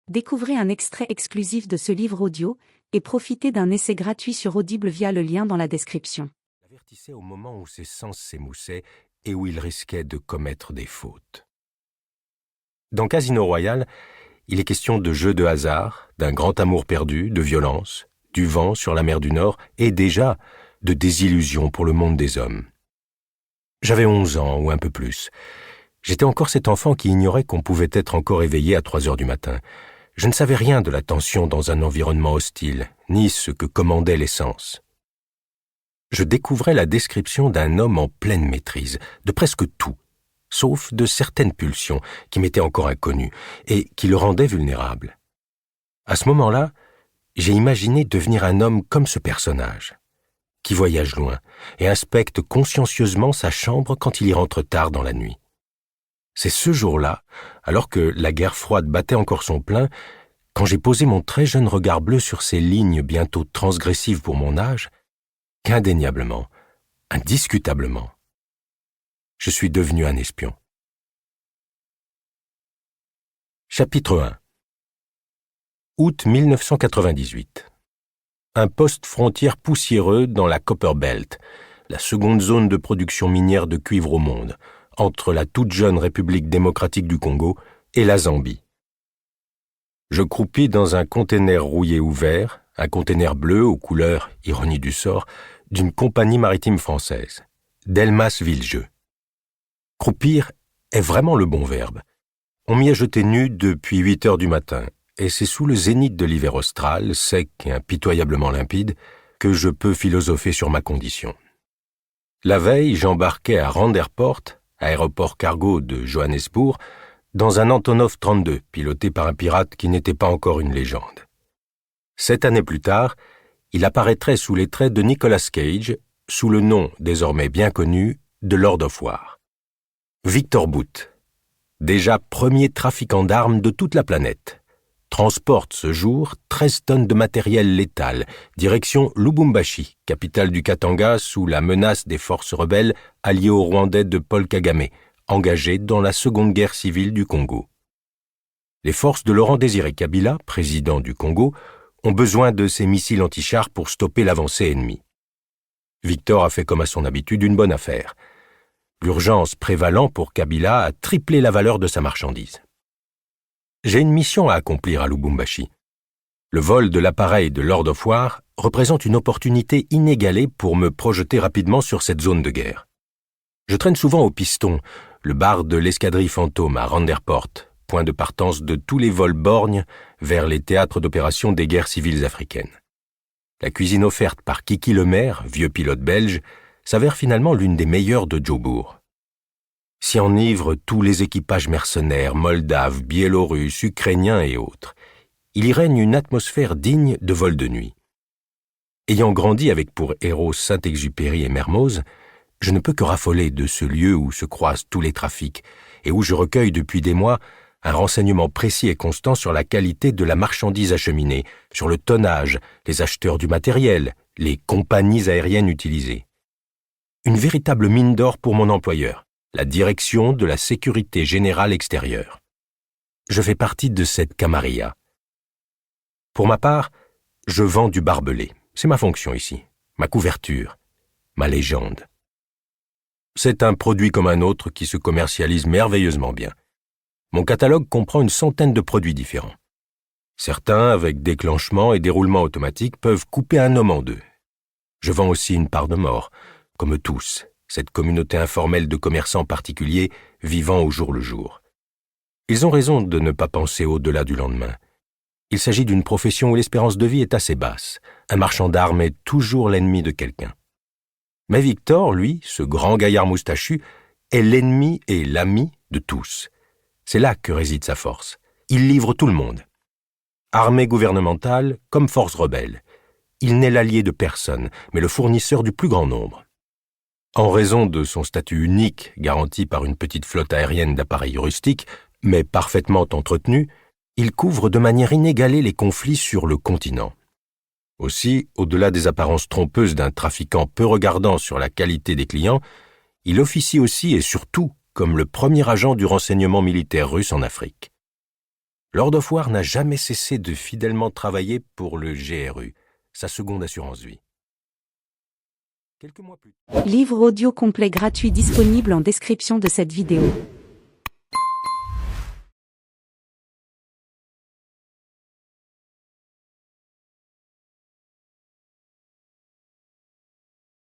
Découvrez un extrait exclusif de ce livre audio et profitez d'un essai gratuit sur Audible via le lien dans la description. Avertissait au moment où ses sens s'émoussaient et où il risquait de commettre des fautes. Dans Casino Royale, il est question de jeux de hasard, d'un grand amour perdu, de violence, du vent sur la mer du Nord et déjà de désillusion pour le monde des hommes. J'avais 11 ans ou un peu plus. J'étais encore cet enfant qui ignorait qu'on pouvait être encore éveillé à 3 heures du matin. Je ne savais rien de la tension dans un environnement hostile, ni ce que commandait l'essence. Je découvrais la description d'un homme en pleine maîtrise, de presque tout, sauf de certaines pulsions qui m'étaient encore inconnues et qui le rendaient vulnérable. À ce moment-là, j'ai imaginé devenir un homme comme ce personnage, qui voyage loin et inspecte consciencieusement sa chambre quand il y rentre tard dans la nuit. C'est ce jour-là, alors que la guerre froide battait encore son plein, quand j'ai posé mon très jeune regard bleu sur ces lignes bientôt transgressives pour mon âge, qu'indéniablement, indiscutablement, je suis devenu un espion. Chapitre 1. Août 1998. Un poste frontière poussiéreux dans la Copper Belt, la seconde zone de production minière de cuivre au monde, entre la toute jeune République démocratique du Congo et la Zambie. Je croupis dans un conteneur rouillé ouvert, un conteneur bleu aux couleurs, ironie du sort, d'une compagnie maritime française, Delmas Villejeu. Croupir est vraiment le bon verbe. On m'y a jeté nu depuis 8 heures du matin, et c'est sous le zénith de l'hiver austral, sec et impitoyablement limpide, que je peux philosopher sur ma condition. La veille, j'embarquais à Randers-Port, aéroport cargo de Johannesburg, dans un Antonov 32, piloté par un pirate qui n'était pas encore une légende. 7 années plus tard, il apparaîtrait sous les traits de Nicolas Cage, sous le nom désormais bien connu de Lord of War. Victor Bout, déjà premier trafiquant d'armes de toute la planète, transporte ce jour 13 tonnes de matériel létal, direction Lubumbashi, capitale du Katanga, sous la menace des forces rebelles alliées aux Rwandais de Paul Kagame, engagées dans la Seconde Guerre civile du Congo. Les forces de Laurent-Désiré Kabila, président du Congo, ont besoin de ces missiles anti-chars pour stopper l'avancée ennemie. Victor a fait comme à son habitude une bonne affaire. L'urgence prévalant pour Kabila a triplé la valeur de sa marchandise. J'ai une mission à accomplir à Lubumbashi. Le vol de l'appareil de Lord of War représente une opportunité inégalée pour me projeter rapidement sur cette zone de guerre. Je traîne souvent au piston, le bar de l'escadrille fantôme à Randers-Port, point de partance de tous les vols borgnes vers les théâtres d'opération des guerres civiles africaines. La cuisine offerte par Kiki Lemaire, vieux pilote belge, s'avère finalement l'une des meilleures de Jobourg. S'y enivrent tous les équipages mercenaires, moldaves, biélorusses, ukrainiens et autres. Il y règne une atmosphère digne de vol de nuit. Ayant grandi avec pour héros Saint-Exupéry et Mermoz, je ne peux que raffoler de ce lieu où se croisent tous les trafics et où je recueille depuis des mois un renseignement précis et constant sur la qualité de la marchandise acheminée, sur le tonnage, les acheteurs du matériel, les compagnies aériennes utilisées. Une véritable mine d'or pour mon employeur, la direction de la sécurité générale extérieure. Je fais partie de cette camarilla. Pour ma part, je vends du barbelé. C'est ma fonction ici, ma couverture, ma légende. C'est un produit comme un autre qui se commercialise merveilleusement bien. Mon catalogue comprend une centaine de produits différents. Certains, avec déclenchement et déroulement automatique, peuvent couper un homme en deux. Je vends aussi une part de mort, comme tous, cette communauté informelle de commerçants particuliers vivant au jour le jour. Ils ont raison de ne pas penser au-delà du lendemain. Il s'agit d'une profession où l'espérance de vie est assez basse. Un marchand d'armes est toujours l'ennemi de quelqu'un. Mais Victor, lui, ce grand gaillard moustachu, est l'ennemi et l'ami de tous. C'est là que réside sa force. Il livre tout le monde. Armée gouvernementale comme force rebelle. Il n'est l'allié de personne, mais le fournisseur du plus grand nombre. En raison de son statut unique, garanti par une petite flotte aérienne d'appareils rustiques, mais parfaitement entretenus, il couvre de manière inégalée les conflits sur le continent. Aussi, au-delà des apparences trompeuses d'un trafiquant peu regardant sur la qualité des clients, il officie aussi et surtout comme le premier agent du renseignement militaire russe en Afrique. Lord of War n'a jamais cessé de fidèlement travailler pour le GRU, sa seconde assurance vie. Quelques mois plus tard. Livre audio complet gratuit disponible en description de cette vidéo.